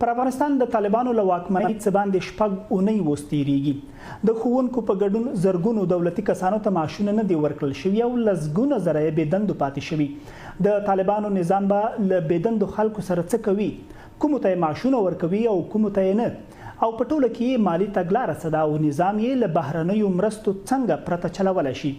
پر افغانستان د طالبانو له واکمنۍ څخه باندې شپږ اونۍ وستیریږي د ښوونکو په ګډون زرګونو دولتي کسانو ته معاشونه نه دي ورکړل شوي او لسګونه زره یې بېدندو پاتې شوي د طالبانو نظام به له بېدندو خلکو سره څه کوي کومو ته یې معاشونه ورکوي او کومو ته یې نه او په ټوله کې مالي تګلاره څه ده او نظام یې له بهرنیو مرستو څنګه پرته چلولی شي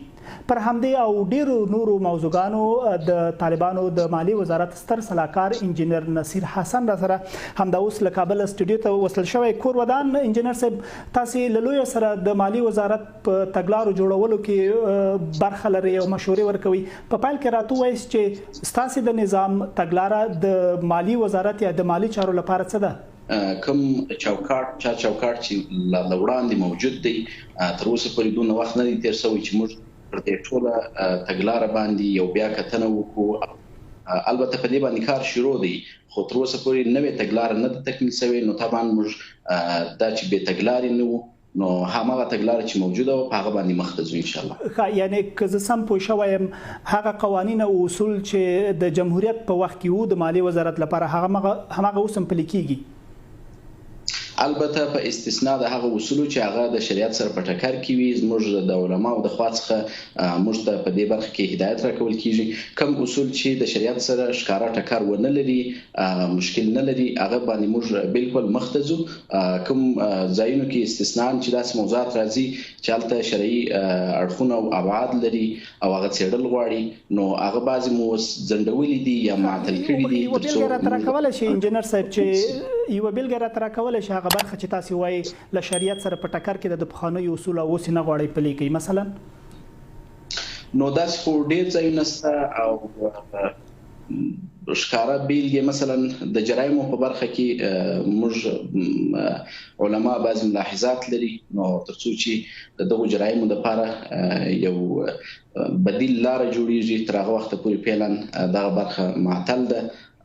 پر همدې او ډیرو نورو موضوعګانو د طالبانو د مالی وزارت ستر سلاکار انجینر نصیر حسن را سره همدا اوس له کابل سټوډیو ته وصل شوی. کور ودان انجینر صاحب، تاسو له لوی سره د مالی وزارت په تګلارو جوړولو کې برخه لري او مشورې ورکوي. په پایل کې راته وایي چې ستاسو د نظام تګلاره د مالی وزارت یا د مالی چارو لپاره څه ده؟ کوم چوکاټ چې لا وړاندې موجود دی تر اوسه پورې دونه وخت نه دی تیر شوی چې موږ پر دې ټوله تګلاره باندې یو بیا کتنه وکړو. البته په دې باندې کار شروع دی خو تر اوسه پورې نوې تګلاره نه ده تکمیل شوې. نو طبعا موږ دا چې به تګلارې نه وو نو هماغه تګلاره چې موجوده و په هغه باندې مخ ته ځو ان شاء الله. یعنی که زه سم پوه شوم هغه قوانین او اصول چې د جمهوریت په وخت کې وو د مالی وزارت لپاره هغه اوس هم پلي کیږي. البته په استثناء د هغه اصول چې هغه د شریعت سره په ټکر کې وي زموږ د علماو د خوا څخه موږ ته په دې برخه کې هدایت راکول کیږي. کوم اصول چې د شریعت سره ښکارا ټکر ونه لري مشکل نه لري هغه باندې موږ بالکل مخ ته ځو. کوم ځایونو کې استثناء چې داسې موضوعات راځي چې هلته شرعي اړخونه او ابعاد لري او هغه څېړل غواړي نو هغه بعضې مو ځنډولي دي یا معطل کړي دي. یوه بېلګه راته راکولی شي انجینر صاحب چې یوه بېلګه راته راکولی شي هغه برخه چې تاسو وایي له شریعت سره په ټکر کې د پخوانیو اصول او اوس نه غواړي پلي کوي مثلا؟ نو داسې خو ډېر ځایونه شته او ښکاره بیلګې مثلا د جرایمو په برخه کې موږ علما بعضې ملاحظات لري نو تر څو چې د دغو جرایمو دپاره یو بدیل لاره جوړیږي تر هغه وخته پورې فعلا دغه برخه معطل ده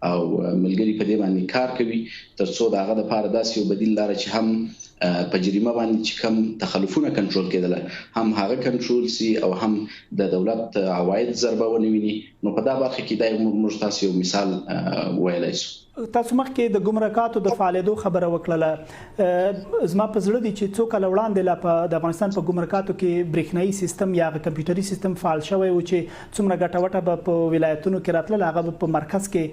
او ملګري په دې باندې کار کوي تر څو د هغه دپاره داسې یو بدیل لاره چې هم په جریمه باندې چې کم تخلفونه کنټرول کېدله هم هغه کنټرول سي او هم د دولت عواید ضربه ونه ویني. نو په دا برخه کې دا موږ تاسو یو مثال ویلی شو. تاسو مخکې د ګمرکاتو د فعالیدو خبره وکړله. زما په زړه دی چې څو کاله وړاندې د افغانستان په ګمرکاتو کې برېښنایي سیستم یا کمپیوټري سیستم فعال شوی و چې څومره ګټه وټه به په ولایتونو کې راتلل هغه په مرکز کې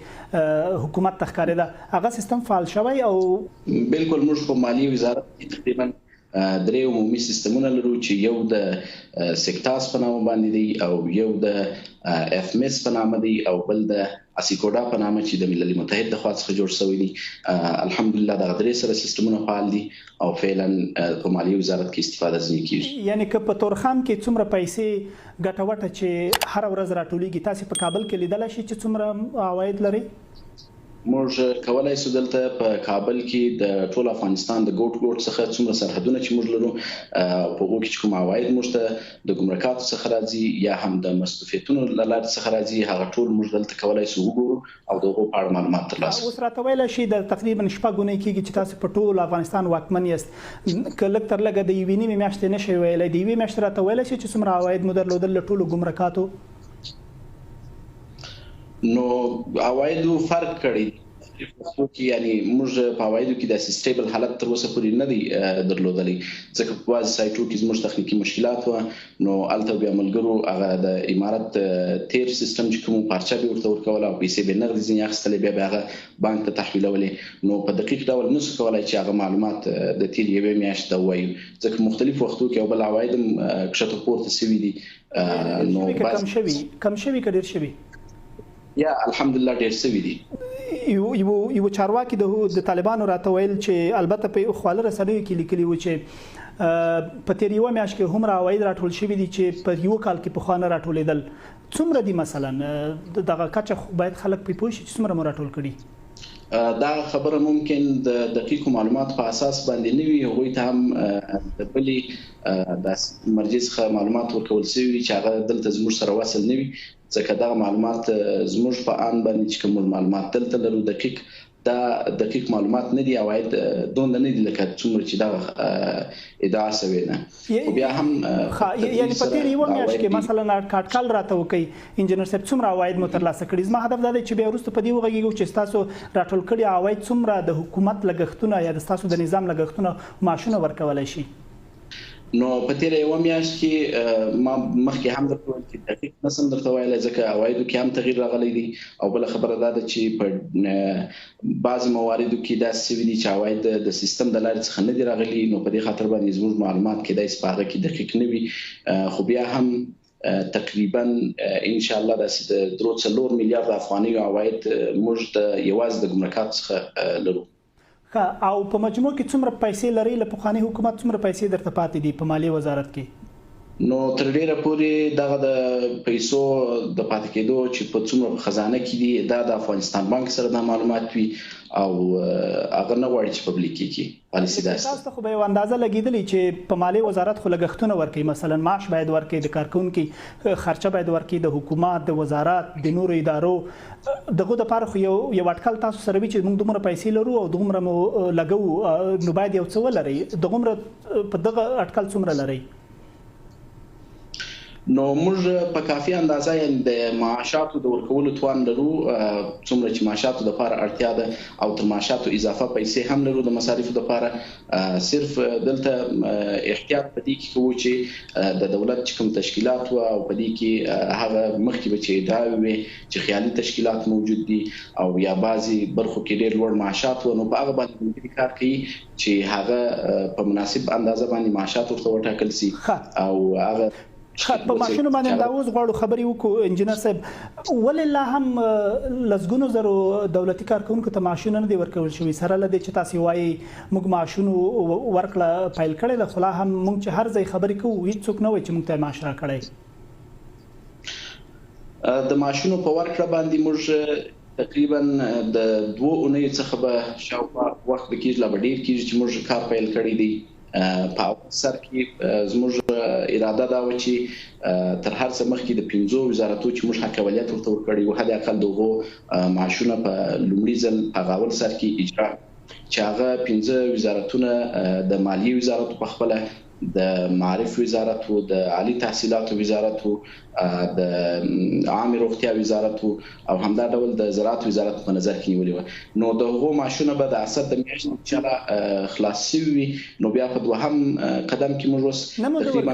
حکومت ته ښکارېده. هغه سیستم فعال شوی او بالکل موږ په مالی وزارت کې تقریبا درې عمومي سیستمونه لرو چې یو د سیکټاس په نامه باندې دی او یو د اف ام اس په نامه دی او بل د اسیکوډا په نامه چې د ملل متحد د خوا څخه جوړ شوی دی. الحمدلله دغه درې سره سیستمونه فعال دي او فعلا په مالی وزارت کې استفاده ځینې کیږي. یعنی که په تورخم کې څومره پیسې ګټه وټه چې هر ورځ راټولیږي تاسو په کابل کې لیدلی شئ چې څومره عواید لري؟ موږ کولای شو دلته په کابل کې د ټول افغانستان د ګوټ څخه څومره سرحدونه چې موږ لرو په هغو کې چې کوم عواید موږ ته د ګمرکاتو څخه راځي یا هم د مصرفیتونو له لارې څخه راځي هغه ټول موږ دلته کولای شو وګورو او د هغو په اړه معلومات ترلاسه کړو. اوس راته ویلی شي د تقریبا شپږ اونۍ کېږي چې تاسو په ټول افغانستان واکمن یاست. که لږ تر لږه د یوې نیمې میاشتې نه شئ ویلی د یوې میاشتې راته ویلی شي چې څومره عواید مو درلودل له ټولو ګمرکاتو؟ نو عوایدو فرق کړی یعنی موږ په عوایدو کې داسې سټیبل حالت تر اوسه پورې نه دی درلودلی ځکه په بعضې سایټو کې زموږ تخنیکي مشکلات وه نو هلته بیا ملګرو هغه د امارت تیر سیستم چې کوم پارچه به ورته ورکوله او پیسې به نغدې ځینې اخیستلې بیا به هغه بانک ته تحویلولې نو په دقیق ډول نشو کولی چې هغه معلومات د تیر یوې میاشتې ته ووایو ځکه مختلف وختو کې او بل عواید هم کښته پورته سوي دي. نو کم شوي که ډېر شوي؟ یا الحمدلله ډېر شوي دي. یو چارواکي د طالبانو راته ویل چې البته په خواله رسنیو کې لیکلي و چې په تیر یوه میاشت کې هومره عواید راټول شوي دي چې په یوه کال کې پخوا نه راټولېدل. څومره دي مثلا دغه کچه باید خلک پرې پوه شي چې څومره مو راټول کړي؟ دا خبره ممکن د دقیقو معلوماتو په اساس باندې نه وي. هغوی ته هم د بلې د مرجع څخه معلومات ورکول شوي وي چې هغه دلته زموږ سره وصل نه وي ځکه دغه معلومات زموږ په آن باندې چې کوم معلومات دلته لرو دقیق دا دقیق معلومات نه دي عواید دومره نه دي لکه څومره چې دا ادعا شوې ده خو بیا هم یعنی په تېره یوه میاشت کې مثلا اټکل راته وکړئ انجینر صاحب څومره عواید مو ترلاسه کړي زما هدف دا دی چې بیا وروسته په دې وغږیږو چې ستاسو راټول کړي عواید څومره د حکومت لګښتونه یا د ستاسو د نظام لګښتونه معاشونه ورکولی شي نو په تېره یوه میاشت کې ما مخکې هم درته وویل چې دقیق نسم درته ویلی ځکه عوایدو کې هم تغییر راغلی دی او بله خبره دا ده چې په بعضې مواردو کې داسې شوي دي چې عواید د سیستم د لارې څخه نه دي راغلي نو په دې خاطر باندې زموږ معلومات کیدای شي په هغه کې دقیق نه وي خو بیا هم تقریبا ان شاء الله داسې د 3 میلیارډ افغانیو عواید موږ د یوازې د ګمرکات څخه لرو او په مجموع کې څومره پیسې لري له پخواني حکومت څومره پیسې درته پاتې دي په مالیې وزارت کې نو تر ډیره پورې دغه د پیسو د پاتې کېدو چې په څومره خزانه کې دي دا د افغانستان بانک سره د معلومات وي او هغه نه غواړي چې پبلیک کړي پالیسي داسې تاسو خو به یو اندازه لګیدلی چې په مالیې وزارت خو لګښتونه ورکوي مثلا معاش باید ورکړي د کارکونکي خرچه باید ورکړي د حکومت د وزارت د نورو ادارو دغه لپاره خو یو اټکل تاسو سره وي چې موږ دومره پیسې لرو او دومره مو لګو نو باید یو څه ولرئ دغه په دغه اټکل څومره لرئ نو موږ په کافي اندازه یعنی د معاشاتو د ورکولو توان لرو څومره چې معاشاتو د لپاره اړتیا ده او تر معاشاتو اضافه پیسې هم لرو د مصارفو لپاره صرف دلته احتیاط پدې کې کوو چې د دولت کوم تشکیلات او پدې کې هغه مخکې به چې ادعا وي چې خیالي تشکیلات موجود دي او یا بعضي برخو کې ډېر لوړ معاشات نو په هغه باندې کار کوي چې هغه په مناسب اندازه باندې معاشات ورته وټاکل شي او هغه په ماشینو باندې دا اوس غواړو خبرې وکړو انجینر صاحب ولې لا هم لسګونو زرو دولتي کارکونکو ته معاشونه نه دي ورکول شوي سره له دې چې تاسو وایي موږ معاشونو ورکړه پیل کړی ده خو لا هم موږ چې هر ځای خبرې کوو هیڅوک نه وایي چې موږ ته معاش راکړی د معاشونو په ورکړه باندې موږ تقریبا د 2 اونۍ څخه به شاوخوا وخت به کېږي لا به ډېر کېږي چې موږ کار پیل کړی دی په سر کې زموږ اراده دا و چې تر هر څه مخکې د 15 وزارتونو چې موږ حقوقیت ورته ورکړی و حد اقل دغه معاشونه په لومړي ځل په غاول سر کې اجرا چې هغه 15 وزارتونه د مالیې وزارت په خپل د معارف وزارت او د عالی تحصیلات وزارت او د عام روغتیا وزارت او همدا ډول د زراعت وزارت په نظر کې نیولې و نو دغه معاشونه به د اسد د میاشتې ان شاء الله خلاص شي نو بیا په دوهم قدم کې موږ تقریبا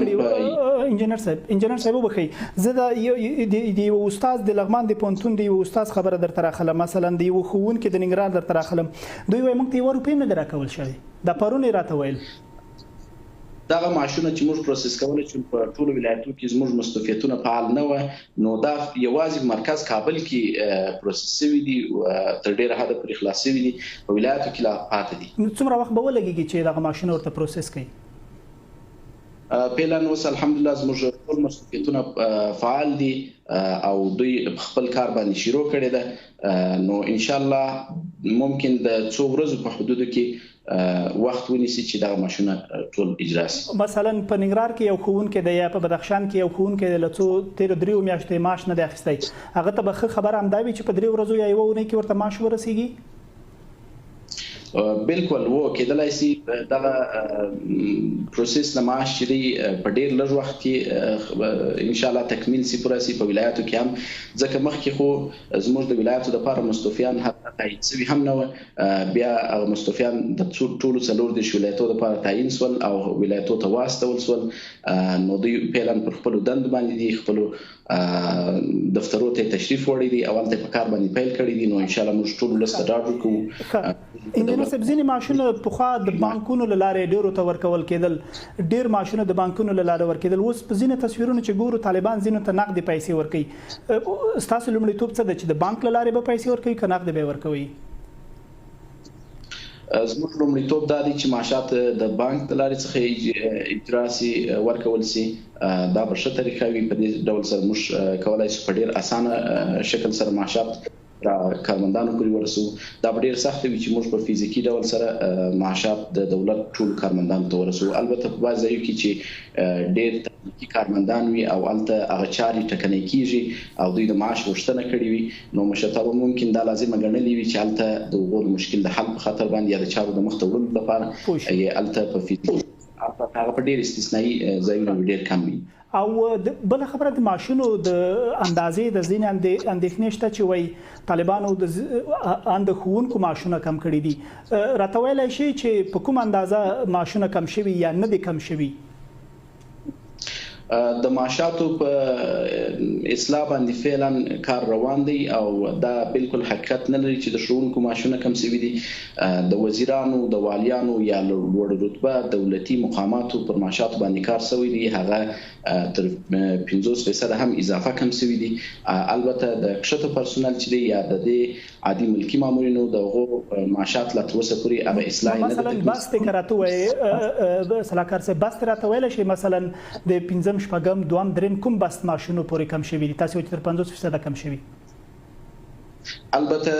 انجینر صاحب وبخي زه د یو استاد د لغمان د پونتون د یو استاد خبره درته راخلم مثلا د یو خوون کې د ننګرهار درته راخلم دوی وايي موږ ته یو روپۍ نه دراکول شوی د پرونه راته ویل دغه معاشونه چې موږ پروسس کول چې په ټولو ولایتونو کې زموږ مستوفیتونه فعال نه و نو دا یوازې مرکز کابل کې پروسس شوی دي تر ډیره حد پورې خلاص شوی دي په ولایتونو کې لا پاتې دي نو څومره وخت به ولګیږي چې دغه معاشونه ورته پروسس کړي پیلان اوس الحمدلله زموږ ټول مستوفیتونه فعال دي او دوی خپل کار باندې شروع کړی ده نو ان شاء الله ممکن د 2 ورځې په حدودو کې وخت ونیسي چې دا ماشونه ټول اجرا شي مثلا په ننګرهار کې یو خوونکی دی یا په بدخشان کې یو خوونکی دی لڅو 13 میاشتې معاش نه دی اخیستی هغه ته به خبر هم دا وي چې په 3 ورځو یا یو اونۍ کې ورته معاش ورسیږي بالکل وو کېدلای شي دا پروسس د معاش چې په ډېر لږ وخت کې ان شاء الله تکمیل شي پرسي په ولایتو کې هم ځکه مخکې خو زموږ د ولایتو د لپاره مستوفیان حتی تایید شوي هم نه بیا هغه مستوفیان د ټولو څلور د ولایتو لپاره تعیین سول او ولایتو ته واستول سول نو دوی پیلان پر خپل دند باندې دي خپل دفترو ته تشریف وړي دي اول ته په کار باندې پیل کړی دي نو ان شاء الله موږ ټول لسته ډاډ کوو انجینر صاحب ځینې معاشونه پخوا د بانکونو له لارې ډیرو ته ورکول کېدل ډیر معاشونه د بانکونو له لارې ورکېدل اوس په ځینې تصویرونو چې ګورو طالبان ځینو ته نقد پیسې ورکوي ستاسو لومړیتوب څه ده چې د بانک له لارې به پیسې ورکوي که نقد به ورکوي زموږ لومړیتوب دا دی چې معاشات د بانک د لارې څخه اجرا شي ورکول شي دا په ښه طریقه وي په دې ډول سره موږ کولای شو په ډیر اسانه شکل سره معاشات کارمندانو پورې ورسو دا ډیر سخت وي چې موږ په فزیکی ډول سره معاشات د دولت ټول کارمندانو ته ورسو البته په بعض ځایو کې چې ډیر تخنیکي کارمندان وي او هلته هغه چارې ټکنۍ کیږي او دوی د معاش غوښتنه کړې وي نو مشرتابه ممکن دا لازمه ګڼلې وي چې هلته د هغو د مشکل د حل په خاطر باندې یا د چارو د مخته وړلو لپاره یې هلته په فیزیکي هغه په ډېر استثنایي ځایونه ډېر کم وي. او بل خبره د معاشونو د اندازې د ځینې اندېښنې شته چې وایي طالبانو د ښوونکو معاشونه کم کړي دي. راته ویلی شي چې په کوم اندازه معاشونه کم شوي یا نه دي کم شوي؟ د معاشاتو په اصلاح باندې فعلا کار روان دی او دا بالکل حقیقت نه لري چې د ښوونکو معاشونه کم شوي دي. د وزیرانو د والیانو یا لوړ رتبه دولتي مقاماتو پر معاشاتو باندې کار شوی دی هغه تر 50% هم اضافه کم شوی دي. البته د کښته پرسونل چې دی یا د عادي ملکی مامورینو دغه معاشات لا تر اوسه پورې هغه اصلاح نه مثلا بس تکراته وای سلاکار سه بس راته ویل شي مثلا د 15 شپږم دوام دریم کوم بس معاشونو پورې کم شوي دي تاسو تر 50% کم شوي؟ البته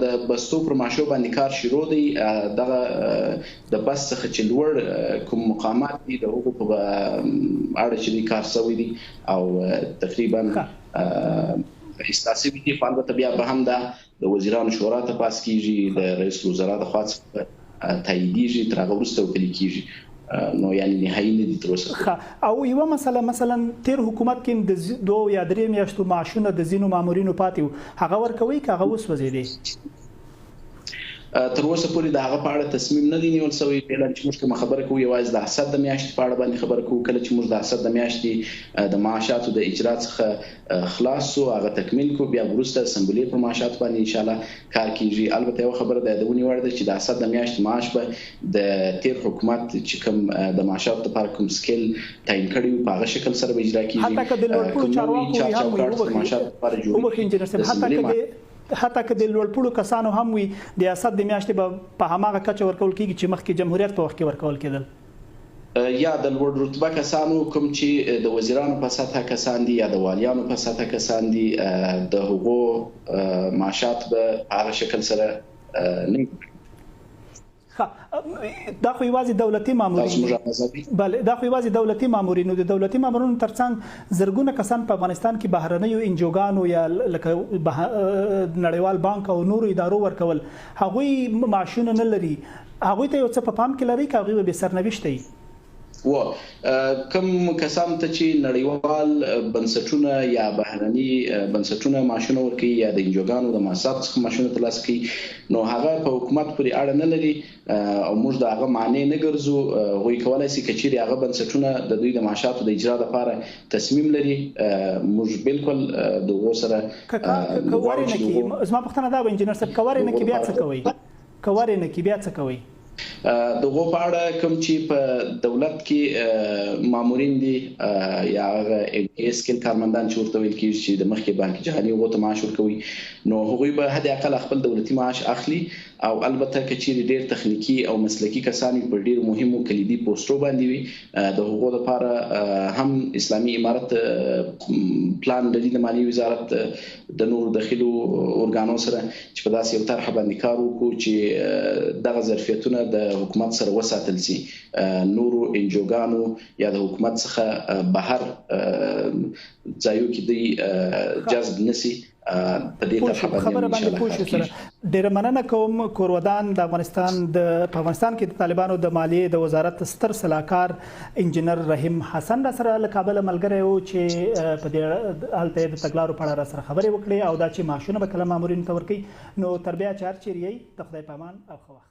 د بسو پر معاشو باندې کار شروع دی. دغه د بس څخه چې لوړ کوم مقامات دي د هغو په اړه چې کار شوی دی او تقریبا استاسي دي. البته بیا به هم د وزیرانو شورا ته پاس کیږي د رئیس الوزرا د خوا څخه تاییدیږي تر هغه وروسته وکړل کیږي نو یعنی نهایی نه دي تر اوسه. او یو مثلا تیر حکومت کې د 2 یا 3 میاشتو معاشونه د ځینو مامورینو پاتې هغه ورکوي که هغه وسوځېدي؟ تر اوسه پورې د هغه په اړه تصمیم نه دی نیول شوی. اعلان چې موږ کوم خبره کوو یوازې د حسد د میاشتې په اړه باندې خبره کوو. کله چې موږ د حسد د میاشتې د معاشاتو د اجرا څخه خلاص شو هغه تکمیل کو بیا وروسته اسمبلی پر معاشات باندې ان شاء الله کار کیږي. البته یو خبره د یادونې وړ ده چې د حسد د میاشتې معاش به د تیر حکومت چې کوم د معاشات لپاره کوم سکیل تعیین کړی په هغه شکل سره به اجرا کیږي. حتی که د لوړپوړو چارواکو حتی که د لوړپوړو کسانو هم وي د ریاست د میاشتې په هماغه کچه ورکول کیږي چې مخکې جمهوریت په وخت کې ورکول کېدل. یا د لوړ رتبه کسانو کوم چې د وزیرانو په سطح کسان دي یا د والیانو په سطح کسان دي د هغو معاشات به هغه شکل سره نه دا خو یوازې دولتي مامورین بله دا خو یوازې دولتي مامورینو د دولتي مامورینو ترڅنګ زرګونه کسان په افغانستان کې بهرنیو انجوګانو یا لکه نړیوال بانک او نورو ادارو ورکول هغوی معاشونه نه لري. هغوی ته یو څه په پام کې لري که هغوی به سرنوشت وي؟ کوم کسان ته چې نړیوال بنسټونه یا بهرني بنسټونه معاشونه ورکوي یا د انجوګانو د مؤسسات څخه معاشونه ترلاسه کوي نو هغه په حکومت پورې اړه نه لري او موږ د هغه معنی نه ګرځو. هغوی کولی شي که چیرې هغه بنسټونه د دوی د معاشاتو د اجرا لپاره تصمیم لري موږ بالکل د هغو سره کوارې نه کي. زما پوښتنه دا وه انجینر صاحب کوارې نه کي بیا څه کوئ؟ کوارې نه کي بیا څه کوئ؟ دغه په اړه کوم چې په دولت کې مامورین دي یا هغه سکیل کارمندان چې ورته ویل کېږي چې د مخکې بانک جهاني هغو ته معاش ورکوي نو هغوی به حد اقل خپل دولتي معاش اخلي او البته که چیرې ډېر تخنیکي او مسلکي کسان په ډېر مهمو کلیدي پوسټو باندې وي د هغو لپاره هم اسلامي امارت پلان لري د مالیې وزارت د نورو داخلو ارګانو سره چې په داسې یو طرحه باندې کار وکړو چې دغه ظرفیتونه د حکومت سره وساتل شي. نورو انجوګانو یا د حکومت څخه بهر ځایو کې دوی جذب نشي. خبره باندې پوه شو سره ډېره مننه کوم. کورودان د افغانستان په افغانستان کې د طالبانو د مالیې د وزارت ستر سلاکار انجینر رحیم حسن را سره له کابل ملګری و چې په دې هلته د تګلارو په اړه را سره خبرې وکړې او دا چې معاشونه به کله مامورینو ته ورکوي. نو تر بیا چې هر چیرې یې د خدای په امان او ښه وخت.